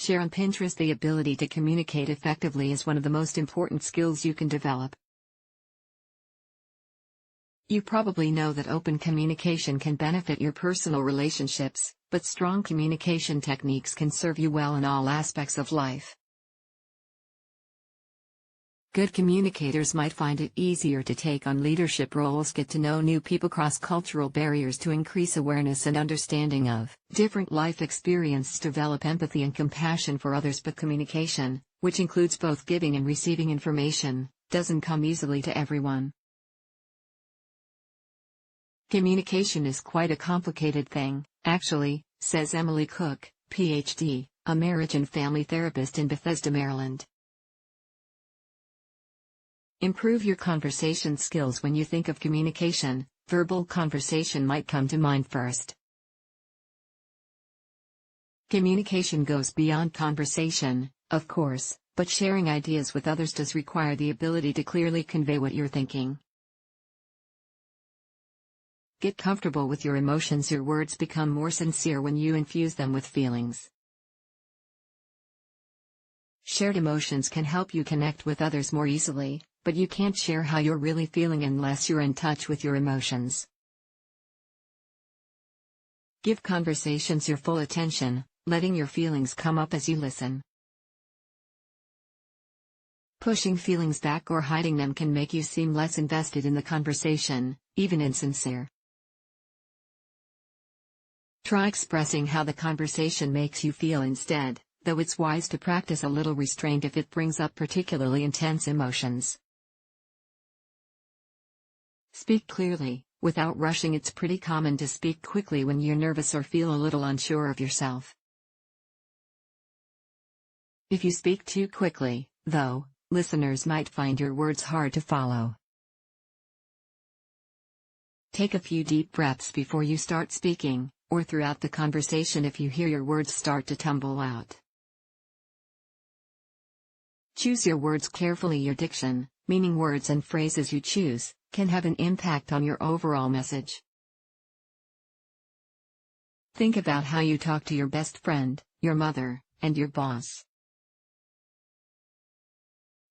Share on Pinterest. The ability to communicate effectively is one of the most important skills you can develop. You probably know that open communication can benefit your personal relationships, but strong communication techniques can serve you well in all aspects of life. Good communicators might find it easier to take on leadership roles, get to know new people, cross cultural barriers to increase awareness and understanding of different life experiences, develop empathy and compassion for others. But communication, which includes both giving and receiving information, doesn't come easily to everyone. Communication is quite a complicated thing, actually, says Emily Cook, Ph.D., a marriage and family therapist in Bethesda, Maryland. Improve your conversation skills. When you think of communication, verbal conversation might come to mind first. Communication goes beyond conversation, of course, but sharing ideas with others does require the ability to clearly convey what you're thinking. Get comfortable with your emotions. Your words become more sincere when you infuse them with feelings. Shared emotions can help you connect with others more easily, but you can't share how you're really feeling unless you're in touch with your emotions. Give conversations your full attention, letting your feelings come up as you listen. Pushing feelings back or hiding them can make you seem less invested in the conversation, even insincere. Try expressing how the conversation makes you feel instead, though it's wise to practice a little restraint if it brings up particularly intense emotions. Speak clearly, without rushing. It's pretty common to speak quickly when you're nervous or feel a little unsure of yourself. If you speak too quickly, though, listeners might find your words hard to follow. Take a few deep breaths before you start speaking, or throughout the conversation if you hear your words start to tumble out. Choose your words carefully. Your diction, meaning words and phrases you choose, can have an impact on your overall message. Think about how you talk to your best friend, your mother, and your boss.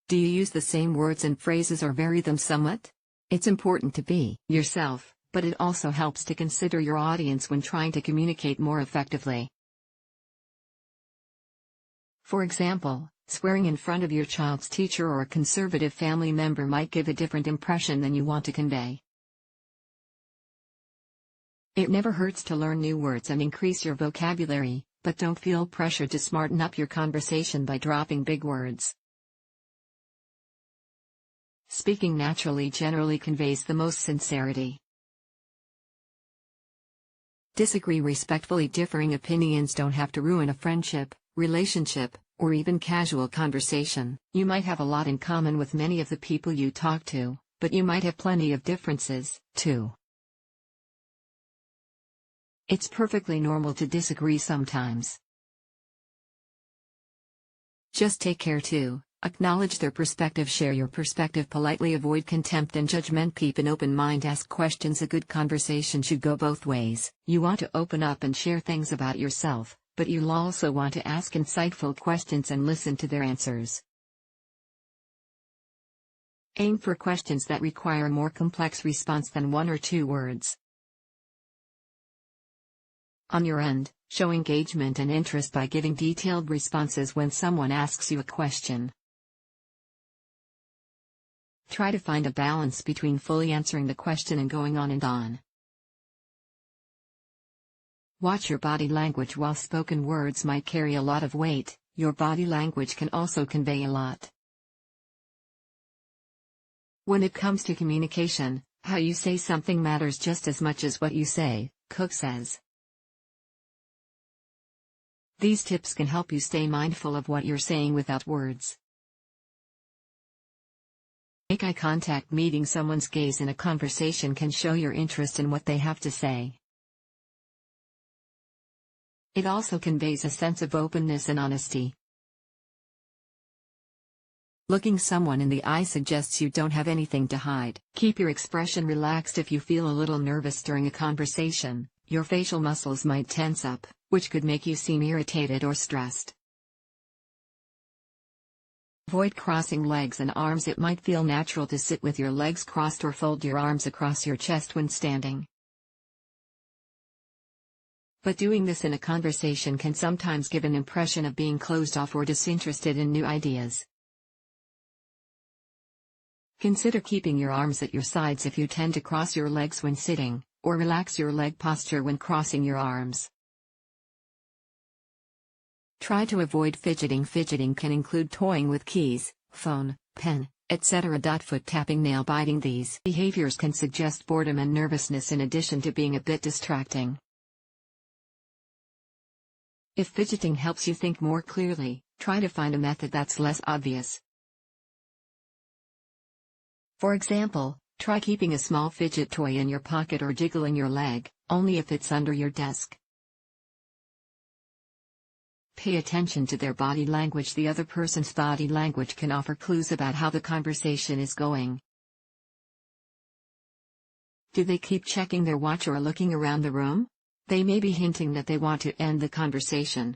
Do you use the same words and phrases or vary them somewhat? It's important to be yourself, but it also helps to consider your audience when trying to communicate more effectively. For example, swearing in front of your child's teacher or a conservative family member might give a different impression than you want to convey. It never hurts to learn new words and increase your vocabulary, but don't feel pressured to smarten up your conversation by dropping big words. Speaking naturally generally conveys the most sincerity. Disagree respectfully. Differing opinions don't have to ruin a friendship, relationship, or even casual conversation. You might have a lot in common with many of the people you talk to, but you might have plenty of differences, too. It's perfectly normal to disagree sometimes. Just take care to acknowledge their perspective. Share your perspective politely. Avoid contempt and judgment. Keep an open mind. Ask questions. A good conversation should go both ways. You want to open up and share things about yourself, but you'll also want to ask insightful questions and listen to their answers. Aim for questions that require a more complex response than one or two words. On your end, show engagement and interest by giving detailed responses when someone asks you a question. Try to find a balance between fully answering the question and going on and on. Watch your body language. While spoken words might carry a lot of weight, your body language can also convey a lot. When it comes to communication, how you say something matters just as much as what you say, Cook says. These tips can help you stay mindful of what you're saying without words. Make eye contact. Meeting someone's gaze in a conversation can show your interest in what they have to say. It also conveys a sense of openness and honesty. Looking someone in the eye suggests you don't have anything to hide. Keep your expression relaxed. If you feel a little nervous during a conversation, your facial muscles might tense up, which could make you seem irritated or stressed. Avoid crossing legs and arms. It might feel natural to sit with your legs crossed or fold your arms across your chest when standing. But doing this in a conversation can sometimes give an impression of being closed off or disinterested in new ideas. Consider keeping your arms at your sides if you tend to cross your legs when sitting, or relax your leg posture when crossing your arms. Try to avoid fidgeting. Fidgeting can include toying with keys, phone, pen, etc. Foot tapping, nail biting. These behaviors can suggest boredom and nervousness in addition to being a bit distracting. If fidgeting helps you think more clearly, try to find a method that's less obvious. For example, try keeping a small fidget toy in your pocket or jiggling your leg, only if it's under your desk. Pay attention to their body language. The other person's body language can offer clues about how the conversation is going. Do they keep checking their watch or looking around the room? They may be hinting that they want to end the conversation.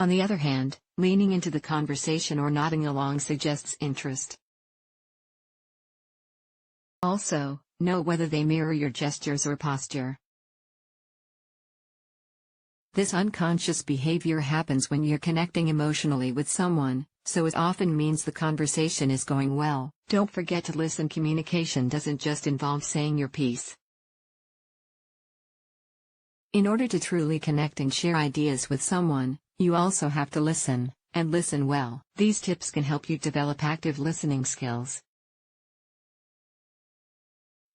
On the other hand, leaning into the conversation or nodding along suggests interest. Also, know whether they mirror your gestures or posture. This unconscious behavior happens when you're connecting emotionally with someone, so it often means the conversation is going well. Don't forget to listen. Communication doesn't just involve saying your piece. In order to truly connect and share ideas with someone, you also have to listen, and listen well. These tips can help you develop active listening skills.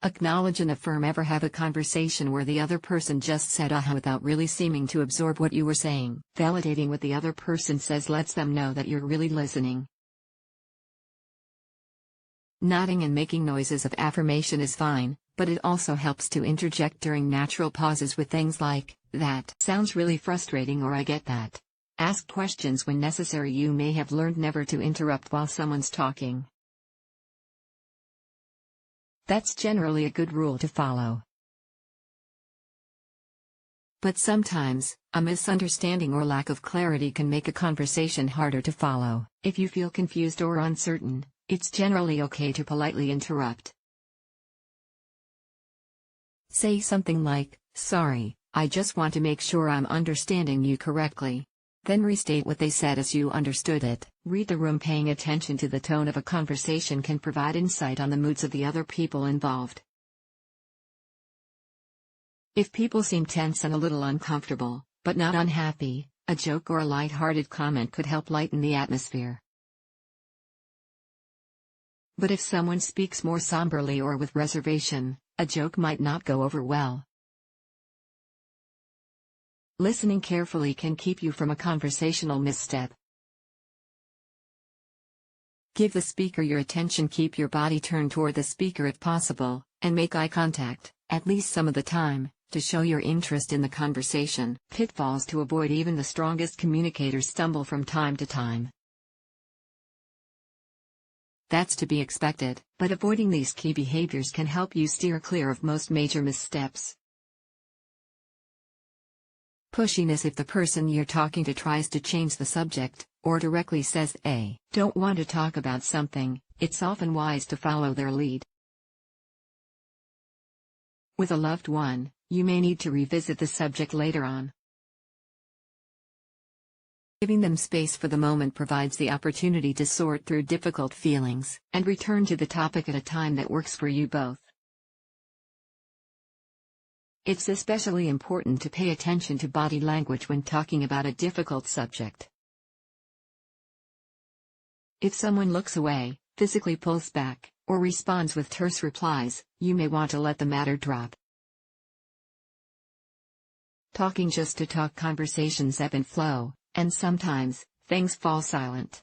Acknowledge and affirm. Ever have a conversation where the other person just said without really seeming to absorb what you were saying? Validating what the other person says lets them know that you're really listening. Nodding and making noises of affirmation is fine, but it also helps to interject during natural pauses with things like, "That sounds really frustrating," or "I get that." Ask questions when necessary. You may have learned never to interrupt while someone's talking. That's generally a good rule to follow. But sometimes, a misunderstanding or lack of clarity can make a conversation harder to follow. If you feel confused or uncertain, it's generally okay to politely interrupt. Say something like, "Sorry, I just want to make sure I'm understanding you correctly." Then restate what they said as you understood it. Read the room. Paying attention to the tone of a conversation can provide insight on the moods of the other people involved. If people seem tense and a little uncomfortable, but not unhappy, a joke or a light-hearted comment could help lighten the atmosphere. But if someone speaks more somberly or with reservation, a joke might not go over well. Listening carefully can keep you from a conversational misstep. Give the speaker your attention. Keep your body turned toward the speaker if possible, and make eye contact, at least some of the time, to show your interest in the conversation. Pitfalls to avoid. Even the strongest communicators stumble from time to time. That's to be expected, but avoiding these key behaviors can help you steer clear of most major missteps. Pushiness. If the person you're talking to tries to change the subject, or directly says they don't want to talk about something, it's often wise to follow their lead. With a loved one, you may need to revisit the subject later on. Giving them space for the moment provides the opportunity to sort through difficult feelings and return to the topic at a time that works for you both. It's especially important to pay attention to body language when talking about a difficult subject. If someone looks away, physically pulls back, or responds with terse replies, you may want to let the matter drop. Talking just to talk. Conversations ebb and flow, and sometimes, things fall silent.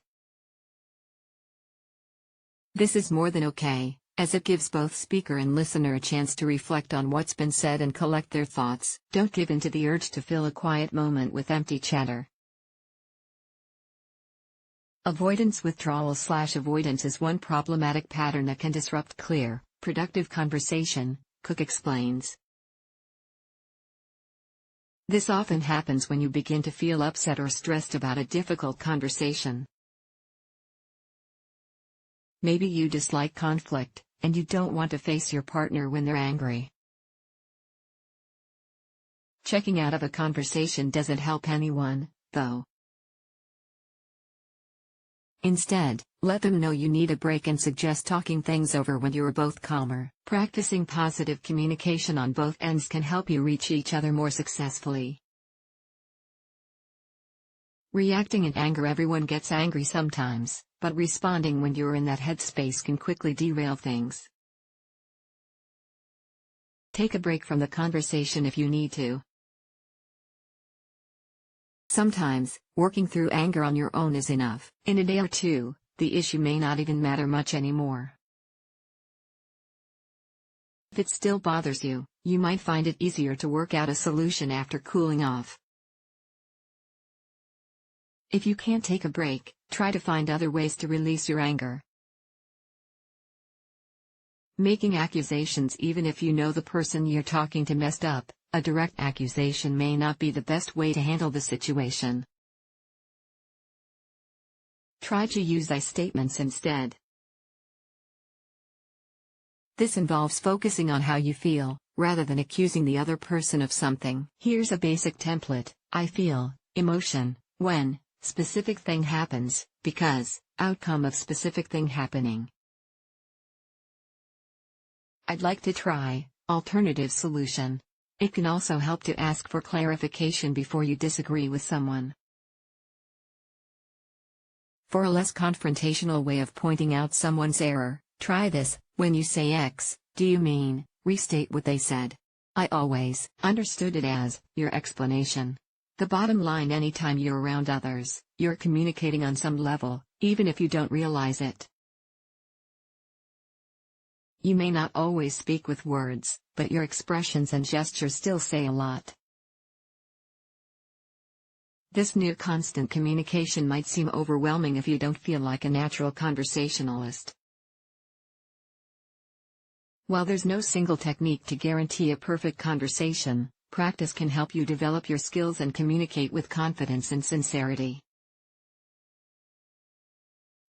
This is more than okay, as it gives both speaker and listener a chance to reflect on what's been said and collect their thoughts. Don't give in to the urge to fill a quiet moment with empty chatter. Avoidance. Withdrawal/avoidance is one problematic pattern that can disrupt clear, productive conversation, Cook explains. This often happens when you begin to feel upset or stressed about a difficult conversation. Maybe you dislike conflict, and you don't want to face your partner when they're angry. Checking out of a conversation doesn't help anyone, though. Instead, let them know you need a break and suggest talking things over when you are both calmer. Practicing positive communication on both ends can help you reach each other more successfully. Reacting in anger. Everyone gets angry sometimes, but responding when you're in that headspace can quickly derail things. Take a break from the conversation if you need to. Sometimes, working through anger on your own is enough. In a day or two, the issue may not even matter much anymore. If it still bothers you, you might find it easier to work out a solution after cooling off. If you can't take a break, try to find other ways to release your anger. Making accusations. Even if you know the person you're talking to messed up, a direct accusation may not be the best way to handle the situation. Try to use I statements instead. This involves focusing on how you feel, rather than accusing the other person of something. Here's a basic template: I feel, emotion, when, specific thing happens, because, outcome of specific thing happening. I'd like to try, alternative solution. It can also help to ask for clarification before you disagree with someone. For a less confrontational way of pointing out someone's error, try this: when you say X, do you mean? Restate what they said. I always understood it as your explanation. The bottom line: anytime you're around others, you're communicating on some level, even if you don't realize it. You may not always speak with words, but your expressions and gestures still say a lot. This new constant communication might seem overwhelming if you don't feel like a natural conversationalist. While there's no single technique to guarantee a perfect conversation, practice can help you develop your skills and communicate with confidence and sincerity.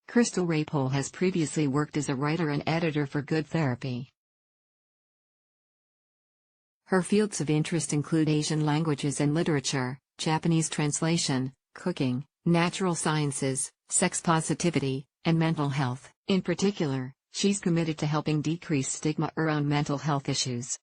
Crystal Rapole has previously worked as a writer and editor for Good Therapy. Her fields of interest include Asian languages and literature, Japanese translation, cooking, natural sciences, sex positivity, and mental health. In particular, she's committed to helping decrease stigma around mental health issues.